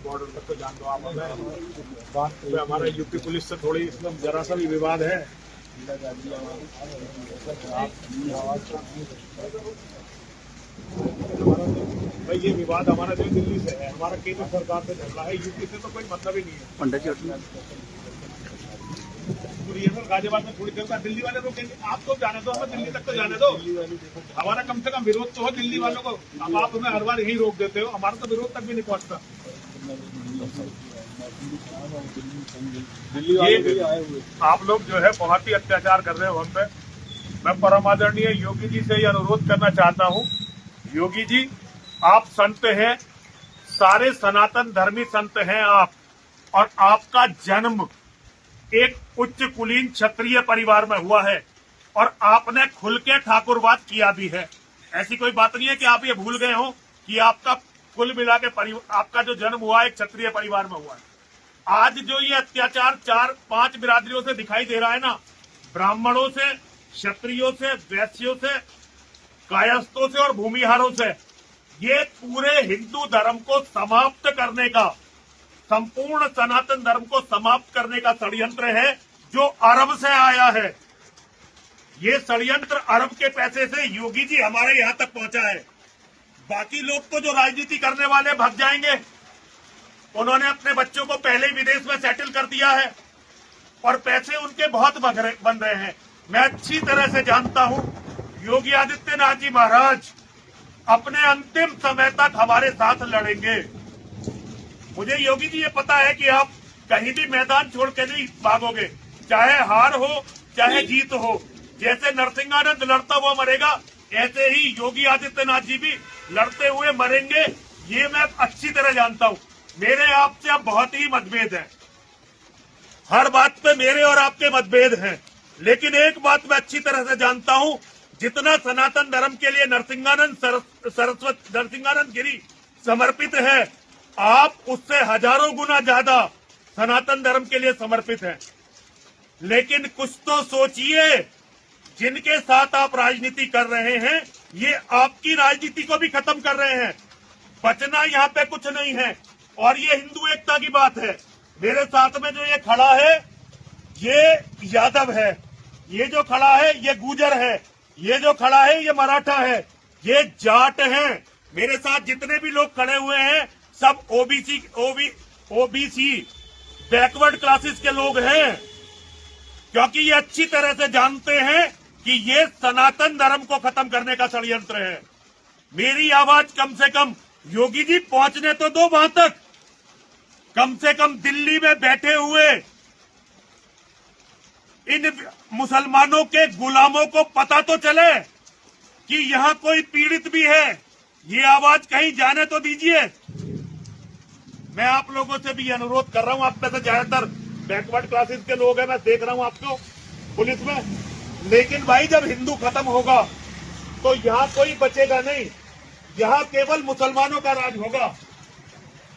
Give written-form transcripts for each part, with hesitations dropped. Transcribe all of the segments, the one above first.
Border तक तो जान दो आप हमें। हमारा यूपी पुलिस से थोड़ी इसमें जरा सा भी विवाद है। भाई ये विवाद हमारा जो दिल्ली से है, हमारा केंद्र सरकार से झगड़ा है, यूपी से तो कोई मतलब ही नहीं है। गाजियाबाद में थोड़ी देर बाद दिल्ली वाले रोकेंगे, आप तो जाने दो, हमें दिल्ली तक तो जाने दो। हमारा कम से कम विरोध तो हो दिल्ली वालों को। अब आप हमें हर बार यही रोक देते हो, हमारा तो विरोध तक भी नहीं पहुंचता। दिल्ली आप लोग जो है बहुत ही अत्याचार कर रहे हो हम पे। मैं परम आदरणीय योगी जी से ये अनुरोध करना चाहता हूँ, योगी जी आप संत हैं, सारे सनातन धर्मी संत हैं आप, और आपका जन्म एक उच्च कुलीन क्षत्रिय परिवार में हुआ है और आपने खुल के ठाकुरवाद किया भी है। ऐसी कोई बात नहीं है कि आप ये भूल गए हो कि आपका कुल मिला के आपका जो जन्म हुआ है एक क्षत्रिय परिवार में हुआ है। आज जो ये अत्याचार 4-5 बिरादरियों से दिखाई दे रहा है ना, ब्राह्मणों से, क्षत्रियों से, वैश्यों से, कायस्थों से और भूमिहारों से, ये पूरे हिंदू धर्म को समाप्त करने का, संपूर्ण सनातन धर्म को समाप्त करने का षड्यंत्र है जो अरब से आया है। ये षड्यंत्र अरब के पैसे से योगी जी हमारे यहां तक पहुंचा है। बाकी लोग तो जो राजनीति करने वाले भाग जाएंगे, उन्होंने अपने बच्चों को पहले ही विदेश में सेटल कर दिया है और पैसे उनके बहुत बन रहे हैं। मैं अच्छी तरह से जानता हूं योगी आदित्यनाथ जी महाराज अपने अंतिम समय तक हमारे साथ लड़ेंगे। मुझे योगी जी ये पता है कि आप कहीं भी मैदान छोड़ के नहीं भागोगे, चाहे हार हो चाहे जीत हो। जैसे नरसिंहानंद लड़ता हुआ मरेगा, ऐसे ही योगी आदित्यनाथ जी भी लड़ते हुए मरेंगे। ये मैं अच्छी तरह जानता हूं। मेरे आपसे अब बहुत ही मतभेद है, हर बात पे मेरे और आपके मतभेद हैं, लेकिन एक बात मैं अच्छी तरह से जानता हूं, जितना सनातन धर्म के लिए नरसिंहानंद गिरी समर्पित है, आप उससे हजारों गुना ज्यादा सनातन धर्म के लिए समर्पित हैं। लेकिन कुछ तो सोचिए, जिनके साथ आप राजनीति कर रहे हैं ये आपकी राजनीति को भी खत्म कर रहे हैं। बचना यहाँ पे कुछ नहीं है। और ये हिंदू एकता की बात है। मेरे साथ में जो ये खड़ा है ये यादव है, ये जो खड़ा है ये गुर्जर है, ये जो खड़ा है ये मराठा है, ये जाट है। मेरे साथ जितने भी लोग खड़े हुए हैं सब ओबीसी बैकवर्ड क्लासेस के लोग हैं, क्योंकि ये अच्छी तरह से जानते हैं कि ये सनातन धर्म को खत्म करने का षड्यंत्र है। मेरी आवाज कम से कम योगी जी पहुंचने तो दो वहां तक, कम से कम दिल्ली में बैठे हुए इन मुसलमानों के गुलामों को पता तो चले कि यहाँ कोई पीड़ित भी है। ये आवाज कहीं जाने तो दीजिए। मैं आप लोगों से भी अनुरोध कर रहा हूं, आप में से ज्यादातर बैकवर्ड क्लासेस के लोग हैं, मैं देख रहा हूं आपको पुलिस में, लेकिन भाई जब हिंदू खत्म होगा तो यहाँ कोई बचेगा नहीं, यहाँ केवल मुसलमानों का राज होगा।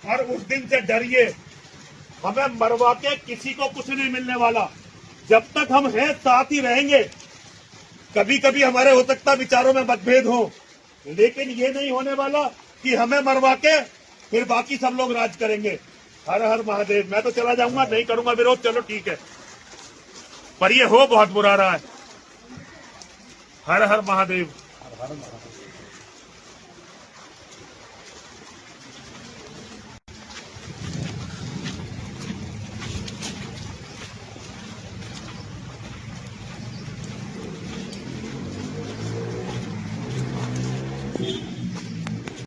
और उस दिन से डरिए, हमें मरवा के किसी को कुछ नहीं मिलने वाला। जब तक हम हैं साथ ही रहेंगे। कभी कभी हमारे हो सकता विचारों में मतभेद हो, लेकिन ये नहीं होने वाला कि हमें मरवा के फिर बाकी सब लोग राज करेंगे। हर हर महादेव। मैं तो चला जाऊंगा, नहीं करूंगा विरोध, चलो ठीक है, पर ये हो बहुत बुरा रहा है। हर हर महादेव।